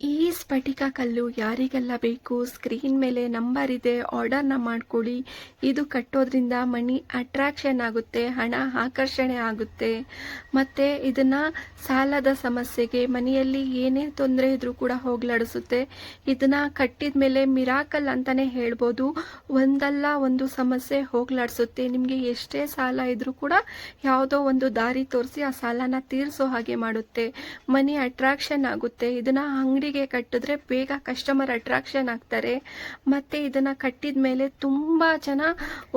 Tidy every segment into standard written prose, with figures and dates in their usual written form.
ಈ ಸ್ಫಟಿಕ ಕಲ್ಲು ಯಾರಿಗೆಲ್ಲ ಬೇಕು, ಸ್ಕ್ರೀನ್ ಮೇಲೆ ನಂಬರ್ ಇದೆ, ಆರ್ಡರ್ನ ಮಾಡ್ಕೊಳ್ಳಿ. ಇದು ಕಟ್ಟೋದ್ರಿಂದ ಮನಿ ಅಟ್ರಾಕ್ಷನ್ ಆಗುತ್ತೆ, ಹಣ ಆಕರ್ಷಣೆ ಆಗುತ್ತೆ. ಮತ್ತು ಇದನ್ನು ಸಾಲದ ಸಮಸ್ಯೆಗೆ, ಮನೆಯಲ್ಲಿ ಏನೇ ತೊಂದರೆ ಇದ್ರೂ ಕೂಡ ಹೋಗ್ಲಾಡಿಸುತ್ತೆ. ಇದನ್ನು ಕಟ್ಟಿದ ಮೇಲೆ ಮಿರಾಕಲ್ ಅಂತಲೇ ಹೇಳ್ಬೋದು. ಒಂದಲ್ಲ ಒಂದು ಸಮಸ್ಯೆ ಹೋಗ್ಲಾಡಿಸುತ್ತೆ. ನಿಮಗೆ ಎಷ್ಟೇ ಸಾಲ ಇದ್ರೂ ಕೂಡ ಯಾವುದೋ ಒಂದು ದಾರಿ ತೋರಿಸಿ ಆ ಸಾಲನ ತೀರಿಸೋ ಹಾಗೆ ಮಾಡುತ್ತೆ. ಮನಿ ಅಟ್ರಾಕ್ಷನ್ ಆಗುತ್ತೆ. ಇದನ್ನು ಅಂಗಡಿಗೆ ಕಟ್ಟಿದ್ರೆ ಬೇಗ ಕಸ್ಟಮರ್ ಅಟ್ರಾಕ್ಷನ್ ಆಗ್ತಾರೆ. ಮತ್ತೆ ಇದನ್ನ ಕಟ್ಟಿದ ಮೇಲೆ ತುಂಬಾ ಜನ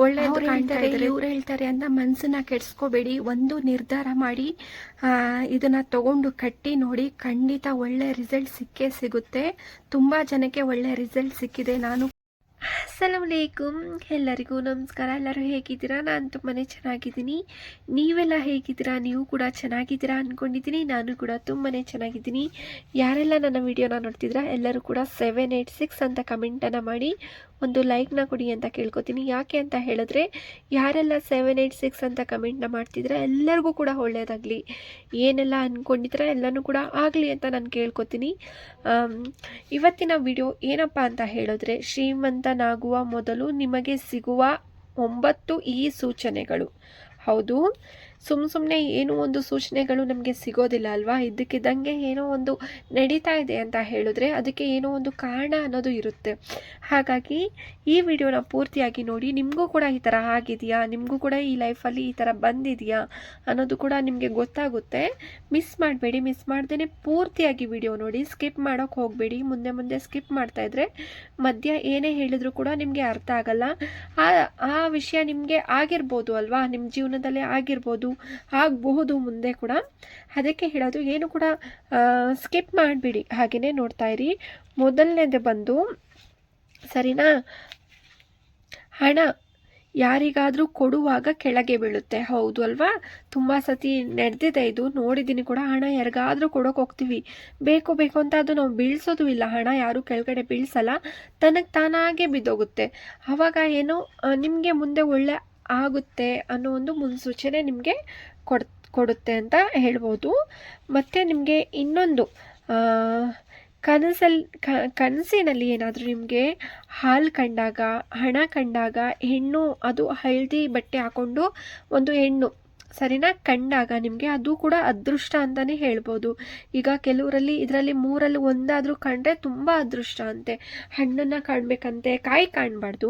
ಒಳ್ಳೆಯದು ಕಾಣ್ತಾರೆ, ಇವ್ರು ಹೇಳ್ತಾರೆ ಅಂತ ಮನಸ್ಸನ್ನ ಕೆಡಿಸ್ಕೋಬೇಡಿ. ಒಂದು ನಿರ್ಧಾರ ಮಾಡಿ ಇದನ್ನ ತಗೊಂಡು ಕಟ್ಟಿ ನೋಡಿ, ಖಂಡಿತ ಒಳ್ಳೆ ರಿಸಲ್ಟ್ ಸಿಕ್ಕೇ ಸಿಗುತ್ತೆ. ತುಂಬಾ ಜನಕ್ಕೆ ಒಳ್ಳೆ ರಿಸಲ್ಟ್ ಸಿಕ್ಕಿದೆ. ನಾನು ಅಸ್ಸಲಾಮುಅಲೈಕುಮ್, ಎಲ್ಲರಿಗೂ ನಮಸ್ಕಾರ. ಎಲ್ಲರೂ ಹೇಗಿದ್ದೀರಾ? ನಾನು ತುಂಬಾ ಚೆನ್ನಾಗಿದ್ದೀನಿ. ನೀವೆಲ್ಲ ಹೇಗಿದ್ದೀರಾ? ನೀವು ಕೂಡ ಚೆನ್ನಾಗಿದ್ದೀರಾ ಅಂದ್ಕೊಂಡಿದ್ದೀನಿ. ನಾನು ಕೂಡ ತುಂಬಾ ಚೆನ್ನಾಗಿದ್ದೀನಿ. ಯಾರೆಲ್ಲ ನನ್ನ ವಿಡಿಯೋನ ನೋಡ್ತಿದ್ದೀರಾ ಎಲ್ಲರೂ ಕೂಡ 786 ಅಂತ ಕಮೆಂಟನ್ನು ಮಾಡಿ ಒಂದು ಲೈಕ್ನ ಕೊಡಿ ಅಂತ ಕೇಳ್ಕೊತೀನಿ. ಯಾಕೆ ಅಂತ ಹೇಳಿದ್ರೆ, ಯಾರೆಲ್ಲ 786 ಅಂತ ಕಮೆಂಟ್ನ ಮಾಡ್ತಿದ್ರೆ ಎಲ್ಲರಿಗೂ ಕೂಡ ಒಳ್ಳೆಯದಾಗಲಿ. ಏನೆಲ್ಲ ಅಂದ್ಕೊಂಡಿದ್ರೆ ಎಲ್ಲನೂ ಕೂಡ ಆಗಲಿ ಅಂತ ನಾನು ಕೇಳ್ಕೊತೀನಿ. ಇವತ್ತಿನ ವಿಡಿಯೋ ಏನಪ್ಪ ಅಂತ ಹೇಳಿದ್ರೆ, ಶ್ರೀಮಂತನಾಗುವ ಮೊದಲು ನಿಮಗೆ ಸಿಗುವ 9 ಈ ಸೂಚನೆಗಳು. ಹೌದು, ಸುಮ್ಮನೆ ಏನೋ ಒಂದು ಸೂಚನೆಗಳು ನಮಗೆ ಸಿಗೋದಿಲ್ಲ ಅಲ್ವಾ. ಇದ್ದಕ್ಕಿದ್ದಂಗೆ ಏನೋ ಒಂದು ನಡೀತಾ ಇದೆ ಅಂತ ಹೇಳಿದ್ರೆ ಅದಕ್ಕೆ ಏನೋ ಒಂದು ಕಾರಣ ಅನ್ನೋದು ಇರುತ್ತೆ. ಹಾಗಾಗಿ ಈ ವಿಡಿಯೋನ ಪೂರ್ತಿಯಾಗಿ ನೋಡಿ. ನಿಮಗೂ ಕೂಡ ಈ ಥರ ಆಗಿದೆಯಾ, ನಿಮಗೂ ಕೂಡ ಈ ಲೈಫಲ್ಲಿ ಈ ಥರ ಬಂದಿದೆಯಾ ಅನ್ನೋದು ಕೂಡ ನಿಮಗೆ ಗೊತ್ತಾಗುತ್ತೆ. ಮಿಸ್ ಮಾಡಬೇಡಿ. ಮಿಸ್ ಮಾಡ್ದೇ ಪೂರ್ತಿಯಾಗಿ ವಿಡಿಯೋ ನೋಡಿ. ಸ್ಕಿಪ್ ಮಾಡೋಕ್ಕೆ ಹೋಗಬೇಡಿ. ಮುಂದೆ ಸ್ಕಿಪ್ ಮಾಡ್ತಾಯಿದ್ರೆ ಮಧ್ಯ ಏನೇ ಹೇಳಿದ್ರು ಕೂಡ ನಿಮಗೆ ಅರ್ಥ ಆಗಲ್ಲ. ಆ ವಿಷಯ ನಿಮಗೆ ಆಗಿರ್ಬೋದು ಅಲ್ವಾ, ನಿಮ್ಮ ಜೀವನದಲ್ಲೇ ಆಗಿರ್ಬೋದು, ಆಗಬಹುದು ಮುಂದೆ ಕೂಡ. ಅದಕ್ಕೆ ಹೇಳೋದು, ಏನು ಕೂಡ ಸ್ಕಿಪ್ ಮಾಡಿಬಿಡಿ, ಹಾಗೆಯೇ ನೋಡ್ತಾ ಇರಿ. ಮೊದಲನೇದು ಬಂದು, ಸರಿನಾ, ಹಣ ಯಾರಿಗಾದರೂ ಕೊಡುವಾಗ ಕೆಳಗೆ ಬೀಳುತ್ತೆ. ಹೌದು ಅಲ್ವಾ, ತುಂಬ ಸತಿ ನಡೆದಿದೆ ಇದು, ನೋಡಿದ್ದೀನಿ ಕೂಡ. ಹಣ ಯಾರಿಗಾದರೂ ಕೊಡೋಕೆ ಹೋಗ್ತೀವಿ, ಬೇಕು ಅಂತ ಅದು ನಾವು ಬೀಳ್ಸೋದು ಇಲ್ಲ. ಹಣ ಯಾರು ಕೆಳಗಡೆ ಬೀಳ್ಸಲ್ಲ, ತನಗೆ ತಾನಾಗೆ ಬಿದ್ದೋಗುತ್ತೆ. ಆವಾಗ ಏನು ನಿಮಗೆ ಮುಂದೆ ಒಳ್ಳೆ ಆಗುತ್ತೆ ಅನ್ನೋ ಒಂದು ಮುನ್ಸೂಚನೆ ನಿಮಗೆ ಕೊಡುತ್ತೆ ಅಂತ ಹೇಳ್ಬೋದು. ಮತ್ತು ನಿಮಗೆ ಇನ್ನೊಂದು, ಕನಸಿನಲ್ಲಿ ಏನಾದರೂ ನಿಮಗೆ ಹಾಲು ಕಂಡಾಗ, ಹಣ ಕಂಡಾಗ, ಹೆಣ್ಣು ಅದು ಹಳದಿ ಬಟ್ಟೆ ಹಾಕ್ಕೊಂಡು ಒಂದು ಹೆಣ್ಣು, ಸರಿನಾ, ಕಂಡಾಗ ನಿಮಗೆ ಅದು ಕೂಡ ಅದೃಷ್ಟ ಅಂತಲೇ ಹೇಳ್ಬೋದು. ಈಗ ಕೆಲವರಲ್ಲಿ ಇದರಲ್ಲಿ 3ರಲ್ಲಿ ಒಂದಾದರೂ ಕಂಡ್ರೆ ತುಂಬ ಅದೃಷ್ಟ ಅಂತೆ. ಹಣ್ಣನ್ನು ಕಾಣಬೇಕಂತೆ, ಕಾಯಿ ಕಾಣಬಾರ್ದು,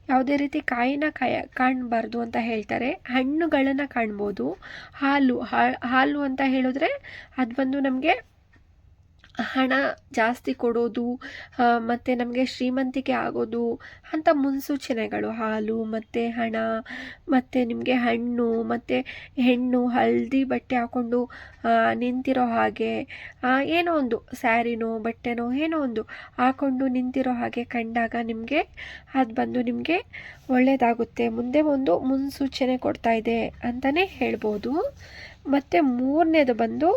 ಯಾವುದೇ ರೀತಿ ಕಾಯಿನ ಕಾಣಬಾರ್ದು ಅಂತ ಹೇಳ್ತಾರೆ. ಹಣ್ಣುಗಳನ್ನು ಕಾಣ್ಬೋದು. ಹಾಲು ಅಂತ ಹೇಳಿದ್ರೆ ಅದು ಬಂದು ನಮಗೆ ಹಣ ಜಾಸ್ತಿ ಕೊಡೋದು, ಮತ್ತು ನಮಗೆ ಶ್ರೀಮಂತಿಕೆ ಆಗೋದು ಅಂತ ಮುನ್ಸೂಚನೆಗಳು. ಹಾಲು ಮತ್ತು ಹಣ ಮತ್ತು ನಿಮಗೆ ಹಣ್ಣು ಮತ್ತು ಹೆಣ್ಣು ಹಳದಿ ಬಟ್ಟೆ ಹಾಕ್ಕೊಂಡು ನಿಂತಿರೋ ಹಾಗೆ, ಏನೋ ಒಂದು ಸ್ಯಾರಿನೋ ಬಟ್ಟೆನೋ ಏನೋ ಒಂದು ಹಾಕ್ಕೊಂಡು ನಿಂತಿರೋ ಹಾಗೆ ಕಂಡಾಗ ನಿಮಗೆ ಅದು ಬಂದು ನಿಮಗೆ ಒಳ್ಳೆಯದಾಗುತ್ತೆ, ಮುಂದೆ ಒಂದು ಮುನ್ಸೂಚನೆ ಕೊಡ್ತಾ ಇದೆ ಅಂತಲೇ ಹೇಳ್ಬೋದು. ಮತ್ತು 3ನೇದು ಬಂದು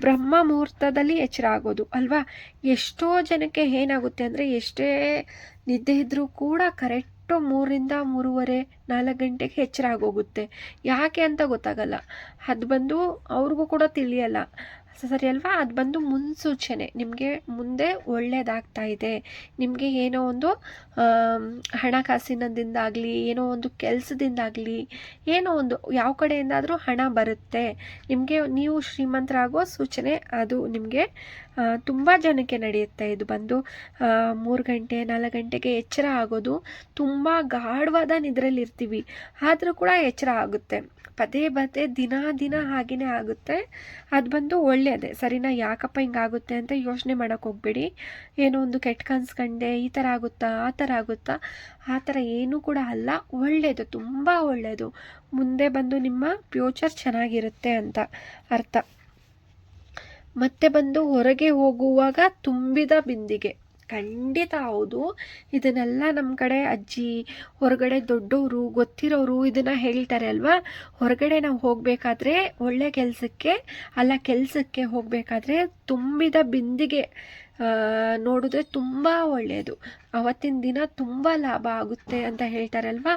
ಬ್ರಹ್ಮ ಮುಹೂರ್ತದಲ್ಲಿ ಎಚ್ಚರ ಆಗೋದು ಅಲ್ವಾ. ಎಷ್ಟೋ ಜನಕ್ಕೆ ಏನಾಗುತ್ತೆ ಅಂದರೆ, ಎಷ್ಟೇ ನಿದ್ದೆ ಇದ್ದರೂ ಕೂಡ ಕರೆಕ್ಟು 3ರಿಂದ 3:30 4 ಗಂಟೆಗೆ ಎಚ್ಚರ ಆಗೋಗುತ್ತೆ. ಯಾಕೆ ಅಂತ ಗೊತ್ತಾಗಲ್ಲ. ಅದು ಬಂದು ಅವ್ರಿಗೂ ಕೂಡ ತಿಳಿಯಲ್ಲ, ಸರಿ ಅಲ್ವಾ. ಅದು ಬಂದು ಮುನ್ಸೂಚನೆ, ನಿಮಗೆ ಮುಂದೆ ಒಳ್ಳೆಯದಾಗ್ತಾ ಇದೆ, ನಿಮಗೆ ಏನೋ ಒಂದು ಹಣಕಾಸಿನದಿಂದಾಗಲಿ, ಏನೋ ಒಂದು ಕೆಲಸದಿಂದಾಗಲಿ, ಏನೋ ಒಂದು ಯಾವ ಕಡೆಯಿಂದಾದರೂ ಹಣ ಬರುತ್ತೆ ನಿಮಗೆ, ನೀವು ಶ್ರೀಮಂತರಾಗೋ ಸೂಚನೆ ಅದು ನಿಮಗೆ ತುಂಬ ಜನಕ್ಕೆ ನಡೆಯುತ್ತೆ. ಇದು ಬಂದು 3 ಗಂಟೆ 4 ಗಂಟೆಗೆ ಎಚ್ಚರ ಆಗೋದು. ತುಂಬ ಗಾಢವಾದ ನಿದ್ರೆಯಲ್ಲಿ ಇರ್ತೀವಿ, ಆದರೂ ಕೂಡ ಎಚ್ಚರ ಆಗುತ್ತೆ. ಪದೇ ದಿನ ಹಾಗೆಯೇ ಆಗುತ್ತೆ. ಅದು ಬಂದು ಒಳ್ಳೆಯದೇ, ಸರಿನಾ. ಯಾಕಪ್ಪ ಹಿಂಗಾಗುತ್ತೆ ಅಂತ ಯೋಚನೆ ಮಾಡೋಕ್ಕೆ ಹೋಗಬೇಡಿ. ಏನೋ ಒಂದು ಕೆಟ್ಟ ಕನಸು ಕಂಡೆ, ಈ ಥರ ಆಗುತ್ತಾ ಆ ಥರ ಆಗುತ್ತಾ, ಆ ಥರ ಏನೂ ಕೂಡ ಅಲ್ಲ. ಒಳ್ಳೆಯದು, ತುಂಬ ಒಳ್ಳೆಯದು. ಮುಂದೆ ಬಂದು ನಿಮ್ಮ ಫ್ಯೂಚರ್ ಚೆನ್ನಾಗಿರುತ್ತೆ ಅಂತ ಅರ್ಥ. ಮತ್ತೆ ಬಂದು ಹೊರಗೆ ಹೋಗುವಾಗ ತುಂಬಿದ ಬಿಂದಿಗೆ. ಖಂಡಿತ ಹೌದು. ಇದನ್ನೆಲ್ಲ ನಮ್ಮ ಕಡೆ ಅಜ್ಜಿ, ಹೊರಗಡೆ ದೊಡ್ಡವರು, ಗೊತ್ತಿರೋರು ಇದನ್ನು ಹೇಳ್ತಾರೆ ಅಲ್ವಾ. ಹೊರಗಡೆ ನಾವು ಹೋಗಬೇಕಾದ್ರೆ, ಒಳ್ಳೆ ಕೆಲಸಕ್ಕೆ ಹೋಗಬೇಕಾದ್ರೆ ತುಂಬಿದ ಬಿಂದಿಗೆ ನೋಡಿದ್ರೆ ತುಂಬ ಒಳ್ಳೆಯದು. ಅವತ್ತಿನ ದಿನ ತುಂಬ ಲಾಭ ಆಗುತ್ತೆ ಅಂತ ಹೇಳ್ತಾರಲ್ವ,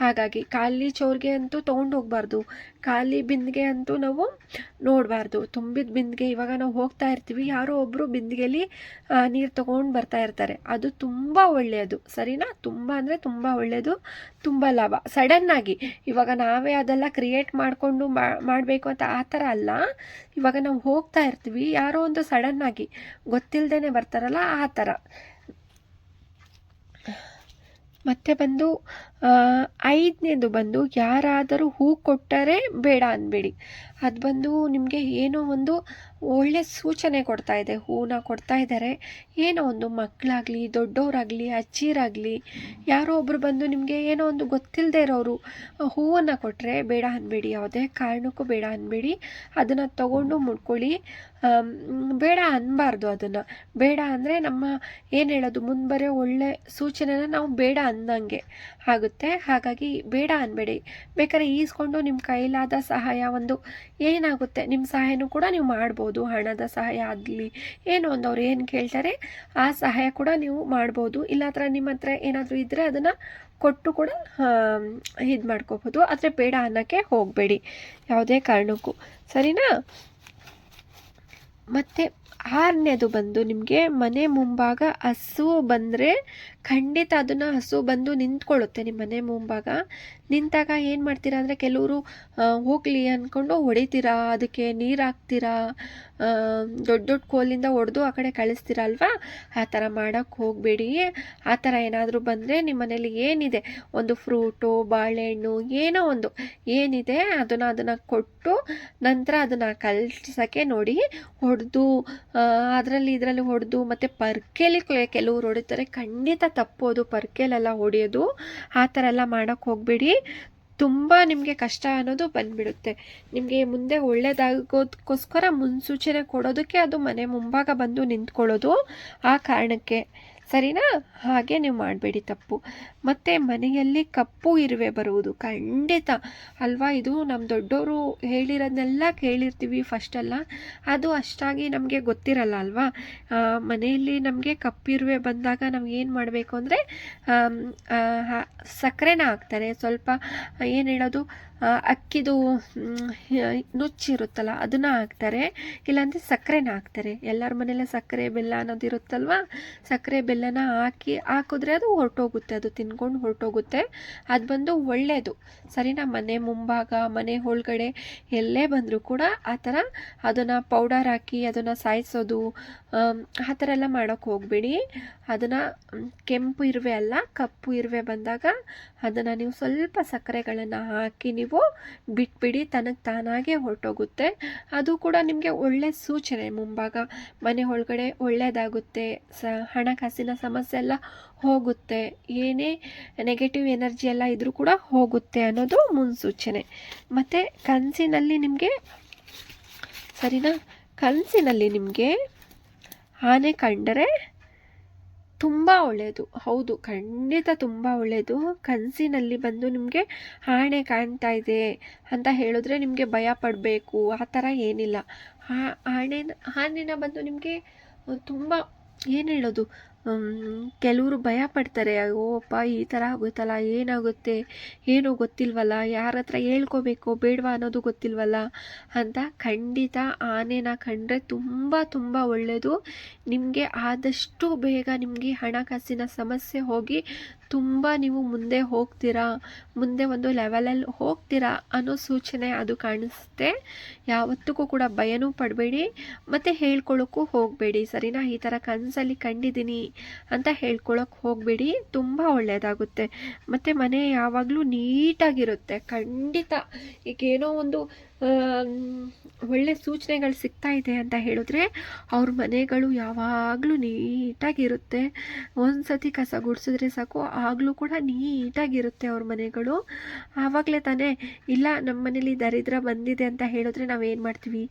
ಹಾಗಾಗಿ ಖಾಲಿ ಚೌರ್ಗೆ ಅಂತೂ ತೊಗೊಂಡೋಗ್ಬಾರ್ದು, ಖಾಲಿ ಬಿಂದಿಗೆ ಅಂತೂ ನಾವು ನೋಡಬಾರ್ದು. ತುಂಬಿದ ಬಿಂದಿಗೆ, ಇವಾಗ ನಾವು ಹೋಗ್ತಾ ಇರ್ತೀವಿ, ಯಾರೋ ಒಬ್ಬರು ಬಿಂದಿಗೆಲಿ ನೀರು ತೊಗೊಂಡು ಬರ್ತಾ ಇರ್ತಾರೆ, ಅದು ತುಂಬ ಒಳ್ಳೆಯದು. ಸರಿನಾ? ತುಂಬ ಅಂದರೆ ತುಂಬ ಒಳ್ಳೆಯದು, ತುಂಬ ಲಾಭ. ಸಡನ್ನಾಗಿ ಇವಾಗ ನಾವೇ ಅದೆಲ್ಲ ಕ್ರಿಯೇಟ್ ಮಾಡಿಕೊಂಡು ಮಾಡಬೇಕು ಅಂತ ಆ ಥರ ಅಲ್ಲ. ಇವಾಗ ನಾವು ಹೋಗ್ತಾ ಇರ್ತೀವಿ, ಯಾರೋ ಒಂದು ಸಡನ್ನಾಗಿ ಗೊತ್ತಿಲ್ಲದೇ ಬರ್ತಾರಲ್ಲ, ಆ ಥರ. ಮತ್ತು ಬಂದು 5ನೇದು ಬಂದು, ಯಾರಾದರೂ ಹೂ ಕೊಟ್ಟರೆ ಬೇಡ ಅನ್ಬೇಡಿ. ಅದು ಬಂದು ನಿಮಗೆ ಏನೋ ಒಂದು ಒಳ್ಳೆ ಸೂಚನೆ ಕೊಡ್ತಾ ಇದೆ. ಹೂನ ಕೊಡ್ತಾ ಇದ್ದಾರೆ, ಏನೋ ಒಂದು ಮಕ್ಕಳಾಗಲಿ, ದೊಡ್ಡವರಾಗಲಿ, ಅಜ್ಜಿರಾಗಲಿ, ಯಾರೋ ಒಬ್ಬರು ಬಂದು ನಿಮಗೆ ಏನೋ ಒಂದು ಗೊತ್ತಿಲ್ಲದೆ ಇರೋರು ಹೂವನ್ನು ಕೊಟ್ಟರೆ ಬೇಡ ಅನ್ಬೇಡಿ, ಯಾವುದೇ ಕಾರಣಕ್ಕೂ ಬೇಡ ಅನ್ಬೇಡಿ. ಅದನ್ನು ತಗೊಂಡು ಮುಡ್ಕೊಳ್ಳಿ. ಬೇಡ ಅನ್ನಬಾರ್ದು. ಅದನ್ನು ಬೇಡ ಅಂದರೆ ನಮ್ಮ ಏನು ಹೇಳೋದು, ಮುಂದೆ ಒಳ್ಳೆ ಸೂಚನೆನ ನಾವು ಬೇಡ ಅಂದಂಗೆ ಆಗುತ್ತೆ. ಹಾಗಾಗಿ ಬೇಡ ಅನ್ಬೇಡಿ. ಬೇಕಾದ್ರೆ ಈಸ್ಕೊಂಡು ನಿಮ್ಮ ಕೈಲಾದ ಸಹಾಯ ಒಂದು ಏನಾಗುತ್ತೆ, ನಿಮ್ಮ ಸಹಾಯನೂ ಕೂಡ ನೀವು ಮಾಡ್ಬೋದು. ಹಣದ ಸಹಾಯ ಆಗಲಿ, ಏನೋ ಒಂದು ಅವ್ರು ಏನು ಕೇಳ್ತಾರೆ ಆ ಸಹಾಯ ಕೂಡ ನೀವು ಮಾಡ್ಬೋದು. ಇಲ್ಲ ನಿಮ್ಮ ಹತ್ರ ಏನಾದರೂ ಇದ್ದರೆ ಅದನ್ನು ಕೊಟ್ಟು ಕೂಡ ಇದು ಮಾಡ್ಕೋಬೋದು. ಆದರೆ ಬೇಡ ಅನ್ನೋಕ್ಕೆ ಹೋಗಬೇಡಿ ಯಾವುದೇ ಕಾರಣಕ್ಕೂ. ಸರಿನಾ? ಮತ್ತು 6ನೇದು ಬಂದು, ನಿಮಗೆ ಮನೆ ಮುಂಭಾಗ ಹಸು ಬಂದರೆ ಖಂಡಿತ ಅದನ್ನು ಹಸು ಬಂದು ನಿಂತ್ಕೊಳ್ಳುತ್ತೆ ನಿಮ್ಮ ಮನೆ ಮುಂಭಾಗ. ನಿಂತಾಗ ಏನು ಮಾಡ್ತೀರಾ ಅಂದರೆ, ಕೆಲವರು ಹೋಗಲಿ ಅಂದ್ಕೊಂಡು ಹೊಡಿತೀರಾ, ಅದಕ್ಕೆ ನೀರು ಹಾಕ್ತೀರಾ, ದೊಡ್ಡ ದೊಡ್ಡ ಕೋಲಿಂದ ಹೊಡೆದು ಆ ಕಡೆ ಕಳಿಸ್ತೀರ ಅಲ್ವಾ? ಆ ಥರ ಮಾಡೋಕ್ಕೆ ಹೋಗಬೇಡಿ. ಆ ಥರ ಏನಾದರೂ ಬಂದರೆ ನಿಮ್ಮ ಮನೇಲಿ ಏನಿದೆ, ಒಂದು ಫ್ರೂಟು, ಬಾಳೆಹಣ್ಣು, ಏನೋ ಒಂದು ಏನಿದೆ ಅದನ್ನು ಕೊಟ್ಟು ನಂತರ ಅದನ್ನು ಕಳಿಸೋಕ್ಕೆ ನೋಡಿ. ಹೊಡೆದು ಇದರಲ್ಲಿ ಹೊಡೆದು ಮತ್ತು ಪರ್ಕೆಲಿ ಕೆಲವ್ರು ಹೊಡಿತಾರೆ, ಖಂಡಿತ ತಪ್ಪೋದು ಪರ್ಕೆಲೆಲ್ಲ ಹೊಡೆಯೋದು. ಆ ಥರ ಎಲ್ಲ ಮಾಡೋಕ್ಕೆ ಹೋಗಬೇಡಿ. ತುಂಬ ನಿಮಗೆ ಕಷ್ಟ ಅನ್ನೋದು ಬಂದುಬಿಡುತ್ತೆ. ನಿಮಗೆ ಮುಂದೆ ಒಳ್ಳೆಯದಾಗೋದಕ್ಕೋಸ್ಕರ ಮುನ್ಸೂಚನೆ ಕೊಡೋದಕ್ಕೆ ಅದು ಮನೆ ಮುಂಭಾಗ ಬಂದು ನಿಂತ್ಕೊಳ್ಳೋದು, ಆ ಕಾರಣಕ್ಕೆ. ಸರಿನಾ? ಹಾಗೆ ನೀವು ಮಾಡಬೇಡಿ, ತಪ್ಪು. ಮತ್ತು ಮನೆಯಲ್ಲಿ ಕಪ್ಪು ಇರುವೆ ಬರುವುದು ಖಂಡಿತ ಅಲ್ವಾ? ಇದು ನಮ್ಮ ದೊಡ್ಡವರು ಹೇಳಿರೋದನ್ನೆಲ್ಲ ಕೇಳಿರ್ತೀವಿ ಫಸ್ಟೆಲ್ಲ, ಅದು ಅಷ್ಟಾಗಿ ನಮಗೆ ಗೊತ್ತಿರಲ್ಲ ಅಲ್ವಾ? ಮನೆಯಲ್ಲಿ ನಮಗೆ ಕಪ್ಪಿರುವೆ ಬಂದಾಗ ನಾವು ಏನು ಮಾಡಬೇಕು ಅಂದರೆ, ಸಕ್ಕರೆನ ಹಾಕ್ತಾರೆ, ಸ್ವಲ್ಪ ಏನು ಹೇಳೋದು, ಅಕ್ಕಿದು ನುಚ್ಚಿರುತ್ತಲ್ಲ ಅದನ್ನು ಹಾಕ್ತಾರೆ, ಇಲ್ಲಾಂದರೆ ಸಕ್ಕರೆನ ಹಾಕ್ತಾರೆ. ಎಲ್ಲರ ಮನೇಲೆ ಸಕ್ಕರೆ ಬೆಲ್ಲ ಅನ್ನೋದು ಇರುತ್ತಲ್ವ, ಸಕ್ಕರೆ ಬೆಲ್ಲನ ಹಾಕಿದ್ರೆ ಅದು ಹೊರಟೋಗುತ್ತೆ, ಅದು ತಿನ್ಕೊಂಡು ಹೊರಟೋಗುತ್ತೆ. ಅದು ಬಂದು ಒಳ್ಳೆಯದು. ಸರಿನಾ? ಮನೆ ಮುಂಭಾಗ, ಮನೆ ಒಳಗಡೆ ಎಲ್ಲೇ ಬಂದರೂ ಕೂಡ ಆ ಥರ ಅದನ್ನು ಪೌಡರ್ ಹಾಕಿ ಅದನ್ನು ಸಾಯಿಸೋದು, ಆ ಥರ ಎಲ್ಲ ಮಾಡೋಕ್ಕೆ ಹೋಗಬೇಡಿ. ಅದನ್ನು ಕೆಂಪು ಇರುವೆ ಅಲ್ಲ, ಕಪ್ಪು ಇರುವೆ ಬಂದಾಗ ಅದನ್ನು ನೀವು ಸ್ವಲ್ಪ ಸಕ್ಕರೆಗಳನ್ನು ಹಾಕಿ ನೀವು ಬಿಟ್ಬಿಡಿ, ತಾನಾಗೆ ಹೊರಟೋಗುತ್ತೆ. ಅದು ಕೂಡ ನಿಮಗೆ ಒಳ್ಳೆ ಸೂಚನೆ. ಮುಂಭಾಗ ಮನೆ ಒಳಗಡೆ ಒಳ್ಳೆಯದಾಗುತ್ತೆ, ಹಣಕಾಸಿನ ಸಮಸ್ಯೆ ಎಲ್ಲ ಹೋಗುತ್ತೆ, ಏನೇ ನೆಗೆಟಿವ್ ಎನರ್ಜಿ ಎಲ್ಲ ಇದ್ರೂ ಕೂಡ ಹೋಗುತ್ತೆ ಅನ್ನೋದು ಮುನ್ಸೂಚನೆ. ಮತ್ತು ಕನಸಿನಲ್ಲಿ ನಿಮಗೆ, ಸರಿನಾ, ಕನಸಿನಲ್ಲಿ ನಿಮಗೆ ಆನೆ ಕಂಡರೆ ತುಂಬ ಒಳ್ಳೆಯದು. ಹೌದು, ಖಂಡಿತ ತುಂಬ ಒಳ್ಳೆಯದು. ಕನಸಿನಲ್ಲಿ ಬಂದು ನಿಮಗೆ ಆನೆ ಕಾಣ್ತಾ ಇದೆ ಅಂತ ಹೇಳಿದ್ರೆ ನಿಮಗೆ ಭಯ ಪಡಬೇಕು ಆ ಥರ ಏನಿಲ್ಲ. ಆನೆನ ಬಂದು ನಿಮಗೆ ತುಂಬ ಏನು ಹೇಳೋದು, ಕೆಲವರು ಭಯ ಪಡ್ತಾರೆ, ಓಪ್ಪ ಈ ಥರ ಆಗುತ್ತಲ್ಲ, ಏನಾಗುತ್ತೆ ಏನೋ ಗೊತ್ತಿಲ್ವಲ್ಲ, ಯಾರ ಹತ್ರ ಹೇಳ್ಕೋಬೇಕು ಬೇಡವಾ ಅನ್ನೋದು ಗೊತ್ತಿಲ್ವಲ್ಲ ಅಂತ. ಖಂಡಿತ ಆನೆನ ಕಂಡ್ರೆ ತುಂಬ ತುಂಬ ಒಳ್ಳೆಯದು. ನಿಮಗೆ ಆದಷ್ಟು ಬೇಗ ನಿಮಗೆ ಹಣಕಾಸಿನ ಸಮಸ್ಯೆ ಹೋಗಿ ತುಂಬ ನೀವು ಮುಂದೆ ಹೋಗ್ತೀರಾ, ಮುಂದೆ ಒಂದು ಲೆವೆಲಲ್ಲಿ ಹೋಗ್ತೀರಾ ಅನ್ನೋ ಸೂಚನೆ ಅದು ಕಾಣಿಸುತ್ತೆ. ಯಾವತ್ತಿಗೂ ಕೂಡ ಭಯನೂ ಪಡಬೇಡಿ ಮತ್ತು ಹೇಳ್ಕೊಳ್ಳೋಕ್ಕೂ ಹೋಗಬೇಡಿ. ಸರಿನಾ? ಈ ಥರ ಕನಸಲ್ಲಿ ಕಂಡಿದ್ದೀನಿ ಅಂತ ಹೇಳ್ಕೊಳ್ಳೋಕೆ ಹೋಗಬೇಡಿ, ತುಂಬ ಒಳ್ಳೆಯದಾಗುತ್ತೆ. ಮತ್ತು ಮನೆ ಯಾವಾಗಲೂ ನೀಟಾಗಿರುತ್ತೆ. ಖಂಡಿತ ಈಗೇನೋ ಒಂದು ಒಳ್ಳೆ ಸೂಚನೆಗಳು ಸಿಗ್ತಾ ಇದೆ ಅಂತ ಹೇಳಿದ್ರೆ ಅವ್ರ ಮನೆಗಳು ಯಾವಾಗಲೂ ನೀಟಾಗಿರುತ್ತೆ. ಒಂದು ಸತಿ ಕಸ ಗುಡಿಸಿದ್ರೆ ಸಾಕು, ಆಗಲೂ ಕೂಡ ನೀಟಾಗಿರುತ್ತೆ ಅವ್ರ ಮನೆಗಳು. ಆವಾಗಲೇ ತಾನೇ, ಇಲ್ಲ ನಮ್ಮ ಮನೇಲಿ ದರಿದ್ರ ಬಂದಿದೆ ಅಂತ ಹೇಳಿದ್ರೆ ನಾವೇನು ಮಾಡ್ತೀವಿ,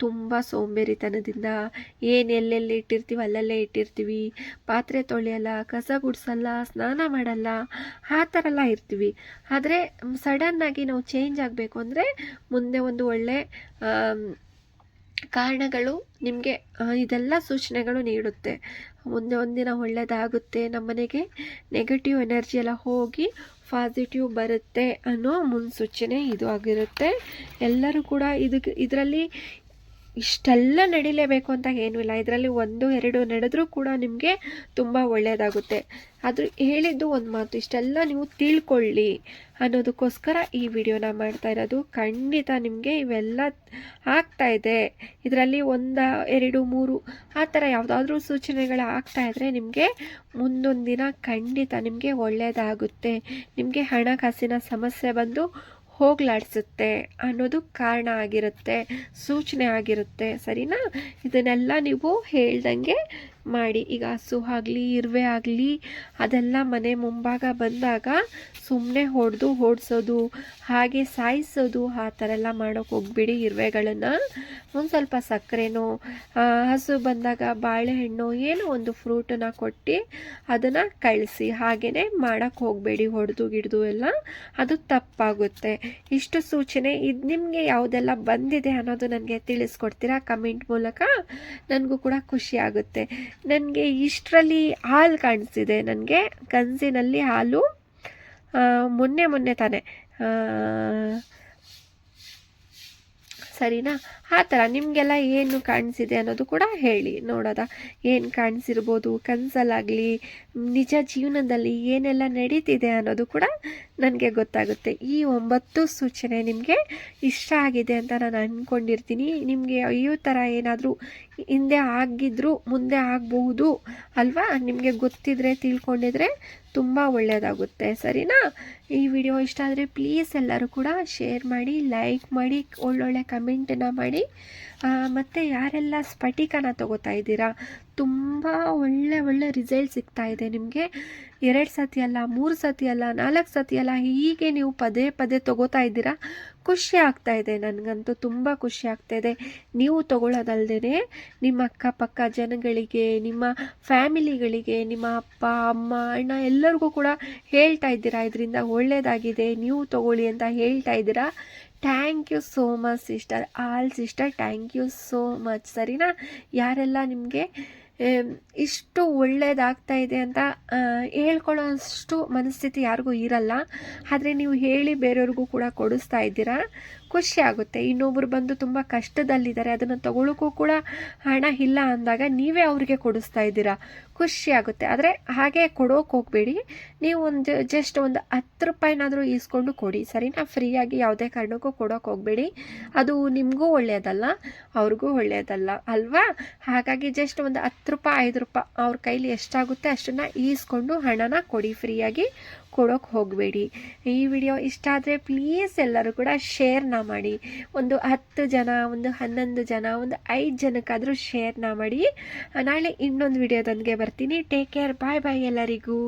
ತುಂಬ ಸೋಂಬೇರಿತನದಿಂದ ಎಲ್ಲೆಲ್ಲಿ ಇಟ್ಟಿರ್ತೀವಿ ಅಲ್ಲಲ್ಲೇ ಇಟ್ಟಿರ್ತೀವಿ, ಪಾತ್ರೆ ತೊಳೆಯಲ್ಲ, ಕಸ ಗುಡಿಸಲ್ಲ, ಸ್ನಾನ ಮಾಡಲ್ಲ, ಆ ಥರ ಎಲ್ಲ ಇರ್ತೀವಿ. ಆದರೆ ಸಡನ್ನಾಗಿ ನಾವು ಚೇಂಜ್ ಆಗಬೇಕು ಅಂದರೆ ಮುಂದೆ ಒಂದು ಒಳ್ಳೆ ಕಾರಣಗಳು ನಿಮಗೆ ಇದೆಲ್ಲ ಸೂಚನೆಗಳು ನೀಡುತ್ತೆ. ಮುಂದೆ ಒಂದಿನ ಒಳ್ಳೆಯದಾಗುತ್ತೆ, ನಮ್ಮನೆಗೆ ನೆಗೆಟಿವ್ ಎನರ್ಜಿ ಎಲ್ಲ ಹೋಗಿ ಪಾಸಿಟಿವ್ ಬರುತ್ತೆ ಅನ್ನೋ ಮುನ್ಸೂಚನೆ ಇದು ಆಗಿರುತ್ತೆ. ಎಲ್ಲರೂ ಕೂಡ ಇದರಲ್ಲಿ ಇಷ್ಟೆಲ್ಲ ನಡಿಲೇಬೇಕು ಅಂತ ಏನೂ ಇಲ್ಲ. ಇದರಲ್ಲಿ 1, 2 ನಡೆದ್ರೂ ಕೂಡ ನಿಮಗೆ ತುಂಬ ಒಳ್ಳೆಯದಾಗುತ್ತೆ. ಆದರೂ ಹೇಳಿದ್ದು ಒಂದು ಮಾತು, ಇಷ್ಟೆಲ್ಲ ನೀವು ತಿಳ್ಕೊಳ್ಳಿ ಅನ್ನೋದಕ್ಕೋಸ್ಕರ ಈ ವಿಡಿಯೋನ ಮಾಡ್ತಾ ಇರೋದು. ಖಂಡಿತ ನಿಮಗೆ ಇವೆಲ್ಲ ಆಗ್ತಾ ಇದೆ, ಇದರಲ್ಲಿ 1, 2, 3 ಆ ಥರ ಯಾವುದಾದ್ರೂ ಸೂಚನೆಗಳು ಆಗ್ತಾಯಿದ್ರೆ ನಿಮಗೆ ಮುಂದೊಂದು ದಿನ ಖಂಡಿತ ನಿಮಗೆ ಒಳ್ಳೆಯದಾಗುತ್ತೆ. ನಿಮಗೆ ಹಣಕಾಸಿನ ಸಮಸ್ಯೆ ಬಂದು ಹೋಗ್ಲಾಡಿಸುತ್ತೆ ಅನ್ನೋದು ಕಾರಣ ಆಗಿರುತ್ತೆ, ಸೂಚನೆ ಆಗಿರುತ್ತೆ. ಸರಿನಾ? ಇದನ್ನೆಲ್ಲ ನೀವು ಹೇಳ್ದಂಗೆ ಮಾಡಿ. ಈಗ ಹಸು ಆಗಲಿ ಇರುವೆ ಆಗಲಿ ಅದೆಲ್ಲ ಮನೆ ಮುಂಭಾಗ ಬಂದಾಗ ಸುಮ್ಮನೆ ಓಡಿಸೋದು, ಹಾಗೆ ಸಾಯಿಸೋದು, ಆ ಥರ ಎಲ್ಲ ಮಾಡೋಕ್ಕೆ ಹೋಗ್ಬಿಡಿ. ಇರುವೆಗಳನ್ನು ಒಂದು ಸ್ವಲ್ಪ ಸಕ್ಕರೆನೋ, ಹಸು ಬಂದಾಗ ಬಾಳೆಹಣ್ಣು ಏನೋ ಒಂದು ಫ್ರೂಟನ್ನ ಕೊಟ್ಟು ಅದನ್ನು ಕಳಿಸಿ. ಹಾಗೆಯೇ ಮಾಡೋಕ್ಕೆ ಹೋಗಬೇಡಿ, ಗಿಡ್ದು ಎಲ್ಲ, ಅದು ತಪ್ಪಾಗುತ್ತೆ. ಇಷ್ಟು ಸೂಚನೆ. ಇದು ನಿಮಗೆ ಯಾವುದೆಲ್ಲ ಬಂದಿದೆ ಅನ್ನೋದು ನನಗೆ ತಿಳಿಸ್ಕೊಡ್ತೀರಾ ಕಮೆಂಟ್ ಮೂಲಕ? ನನಗೂ ಕೂಡ ಖುಷಿ ಆಗುತ್ತೆ. ನನಗೆ ಇಷ್ಟರಲ್ಲಿ ಹಾಲು ಕಾಣಿಸ್ತಿದೆ, ನನಗೆ ಕನಸಿನಲ್ಲಿ ಹಾಲು ಮೊನ್ನೆ ತಾನೆ, ಸರಿನಾ? ಆ ಥರ ನಿಮಗೆಲ್ಲ ಏನು ಕಾಣಿಸಿದೆ ಅನ್ನೋದು ಕೂಡ ಹೇಳಿ ನೋಡೋದ. ಏನು ಕಾಣಿಸಿರ್ಬೋದು ಕನಸಲ್ಲಾಗಲಿ, ನಿಜ ಜೀವನದಲ್ಲಿ ಏನೆಲ್ಲ ನಡೀತಿದೆ ಅನ್ನೋದು ಕೂಡ ನನಗೆ ಗೊತ್ತಾಗುತ್ತೆ. ಈ 9 ಸೂಚನೆ ನಿಮಗೆ ಇಷ್ಟ ಆಗಿದೆ ಅಂತ ನಾನು ಅಂದ್ಕೊಂಡಿರ್ತೀನಿ. ನಿಮಗೆ ಈ ಥರ ಏನಾದರೂ ಹಿಂದೆ ಆಗಿದ್ರೂ ಮುಂದೆ ಆಗಬಹುದು ಅಲ್ವಾ? ನಿಮಗೆ ಗೊತ್ತಿದ್ರೆ ತಿಳ್ಕೊಂಡಿದ್ರೆ ತುಂಬ ಒಳ್ಳೆಯದಾಗುತ್ತೆ. ಸರಿನಾ? ಈ ವಿಡಿಯೋ ಇಷ್ಟ ಆದರೆ ಪ್ಲೀಸ್ ಎಲ್ಲರೂ ಕೂಡ ಶೇರ್ ಮಾಡಿ, ಲೈಕ್ ಮಾಡಿ, ಒಳ್ಳೊಳ್ಳೆ ಕಮೆಂಟನ್ನು ಮಾಡಿ. ಮತ್ತು ಯಾರೆಲ್ಲ ಸ್ಫಟಿಕನ ತೊಗೋತಾ ಇದ್ದೀರಾ, ತುಂಬ ಒಳ್ಳೆ ರಿಸಲ್ಟ್ ಸಿಗ್ತಾ ಇದೆ ನಿಮಗೆ. 2 ಸತಿ ಅಲ್ಲ, 3 ಸತಿ ಅಲ್ಲ, 4 ಸತಿ ಅಲ್ಲ, ಹೀಗೆ ನೀವು ಪದೇ ತೊಗೋತಾ ಇದ್ದೀರಾ. ಖುಷಿ ಆಗ್ತಾ ಇದೆ, ನನಗಂತೂ ತುಂಬ ಖುಷಿ ಆಗ್ತಾಯಿದೆ. ನೀವು ತೊಗೊಳ್ಳೋದಲ್ದೇ ನಿಮ್ಮ ಅಕ್ಕಪಕ್ಕ ಜನಗಳಿಗೆ, ನಿಮ್ಮ ಫ್ಯಾಮಿಲಿಗಳಿಗೆ, ನಿಮ್ಮ ಅಪ್ಪ ಅಮ್ಮ ಅಣ್ಣ ಎಲ್ಲರಿಗೂ ಕೂಡ ಹೇಳ್ತಾ ಇದ್ದೀರಾ ಇದರಿಂದ ಒಳ್ಳೆಯದಾಗಿದೆ, ನೀವು ತೊಗೊಳ್ಳಿ ಅಂತ ಹೇಳ್ತಾ ಇದ್ದೀರಾ. Thank you so much sister, all sister, thank you so much. ಸರಿನಾ? ಯಾರೆಲ್ಲ ನಿಮಗೆ ಇಷ್ಟು ಒಳ್ಳೆಯದಾಗ್ತಾ ಇದೆ ಅಂತ ಹೇಳ್ಕೊಳ್ಳೋ ಅಷ್ಟು ಮನಸ್ಥಿತಿ ಯಾರಿಗೂ ಇರಲ್ಲ. ಆದರೆ ನೀವು ಹೇಳಿ ಬೇರೆಯವ್ರಿಗೂ ಕೂಡ ಕೊಡಿಸ್ತಾ ಇದ್ದೀರಾ, ಖುಷಿ ಆಗುತ್ತೆ. ಇನ್ನೊಬ್ಬರು ಬಂದು ತುಂಬ ಕಷ್ಟದಲ್ಲಿದ್ದಾರೆ, ಅದನ್ನು ತಗೊಳ್ಳೋಕ್ಕೂ ಕೂಡ ಹಣ ಇಲ್ಲ ಅಂದಾಗ ನೀವೇ ಅವ್ರಿಗೆ ಕೊಡಿಸ್ತಾ ಇದ್ದೀರಾ, ಖುಷಿ ಆಗುತ್ತೆ. ಆದರೆ ಹಾಗೆ ಕೊಡೋಕೆ ಹೋಗಬೇಡಿ, ನೀವು ಜಸ್ಟ್ ಒಂದು 10 ರೂಪಾಯಿನಾದರೂ ಈಸ್ಕೊಂಡು ಕೊಡಿ. ಸರಿನಾ? ಫ್ರೀಯಾಗಿ ಯಾವುದೇ ಕಾರಣಕ್ಕೂ ಕೊಡೋಕೆ ಹೋಗಬೇಡಿ, ಅದು ನಿಮಗೂ ಒಳ್ಳೆಯದಲ್ಲ, ಅವ್ರಿಗೂ ಒಳ್ಳೆಯದಲ್ಲ ಅಲ್ವಾ? ಹಾಗಾಗಿ ಜಸ್ಟ್ ಒಂದು 10 ರೂಪಾಯಿ 5 ರೂಪಾಯಿ ಅವ್ರ ಕೈಲಿ ಎಷ್ಟಾಗುತ್ತೆ ಅಷ್ಟನ್ನು ಈಸ್ಕೊಂಡು ಹಣನ ಕೊಡಿ, ಫ್ರೀಯಾಗಿ ಕೊಡೋಕೆ ಹೋಗಬೇಡಿ. ಈ ವಿಡಿಯೋ ಇಷ್ಟ ಆದರೆ ಪ್ಲೀಸ್ ಎಲ್ಲರೂ ಕೂಡ ಶೇರ್ನ ಮಾಡಿ. ಒಂದು 10 ಜನ, ಒಂದು 11 ಜನ, ಒಂದು 5 ಜನಕ್ಕಾದರೂ ಶೇರ್ನ ಮಾಡಿ. ನಾಳೆ ಇನ್ನೊಂದು ವಿಡಿಯೋದೊಂದಿಗೆ ಬರ್ತೀನಿ. ಟೇಕ್ ಕೇರ್, ಬಾಯ್ ಎಲ್ಲರಿಗೂ.